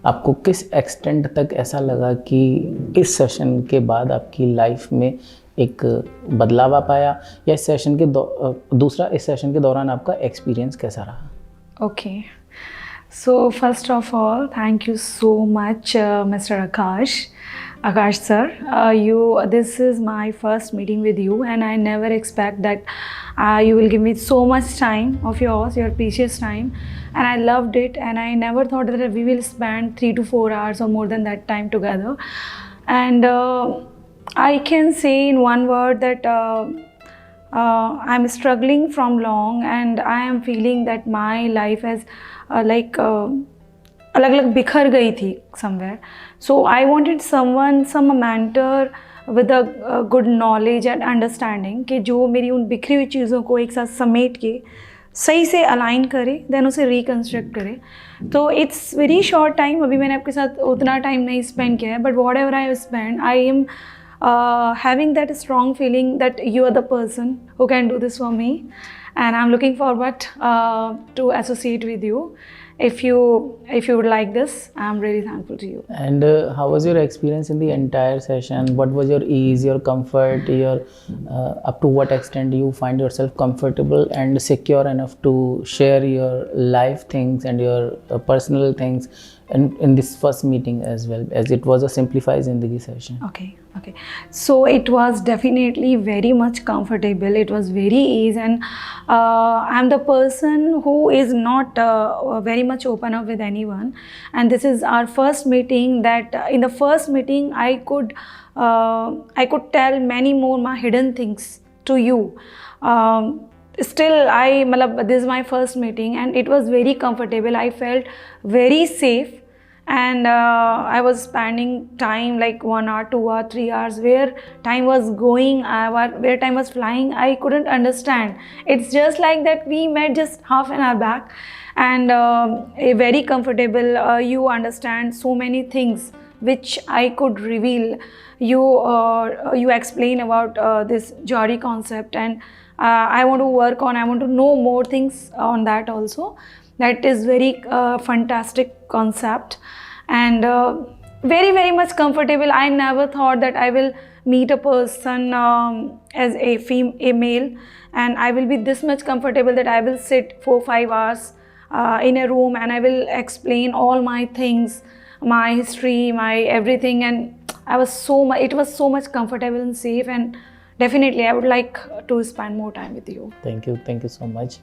आपको किस एक्सटेंट तक ऐसा लगा कि इस सेशन के बाद आपकी लाइफ में एक बदलाव आ पाया, या इस सेशन के दूसरा इस सेशन के दौरान आपका एक्सपीरियंस कैसा रहा? Okay. So first of all, thank you so much, Mr. Akash sir. This is my first meeting with you, and I never expect that you will give me so much time of yours, your precious time, and I loved it. And I never thought that we will spend 3 to 4 hours or more than that time together. And I can say in one word that I'm struggling from long, and I am feeling that my life has अलग-अलग बिखर गई थी somewhere. So I wanted someone, some mentor with a good knowledge and understanding कि जो मेरी उन बिखरी हुई चीज़ों को एक साथ समेट के सही से अलाइन करे, देन उसे रिकन्स्ट्रक्ट करे. तो इट्स वेरी शॉर्ट टाइम, अभी मैंने आपके साथ उतना टाइम नहीं स्पेंड किया है, but what ever I have spend, I am having that strong feeling that you are the person who can do this for me, and I'm looking forward to associate with you. If you would like this, I'm really thankful to you. And how was your experience in the entire session? What was your ease, your comfort, your up to what extent you find yourself comfortable and secure enough to share your life things and your personal things in this first meeting as well, as it was a Simplify Zindagi session? Okay. So it was definitely very much comfortable. It was very easy, and I'm the person who is not very much open up with anyone. And this is our first meeting. That in the first meeting, I could tell many more my hidden things to you. Still, this is my first meeting, and it was very comfortable. I felt very safe. And I was spending time like 1 hour, 2 hour, 3 hours, where time was going, where time was flying, I couldn't understand. It's just like that we met just half an hour back, and very comfortable. You understand so many things which I could reveal. You explain about this Jari concept, and I want to work on, I want to know more things on that also. That is very fantastic concept, and very, very much comfortable. I never thought that I will meet a person as a male, and I will be this much comfortable that I will sit 4-5 hours in a room, and I will explain all my things, my history, my everything, and it was so much comfortable and safe, and definitely I would like to spend more time with you. Thank you so much.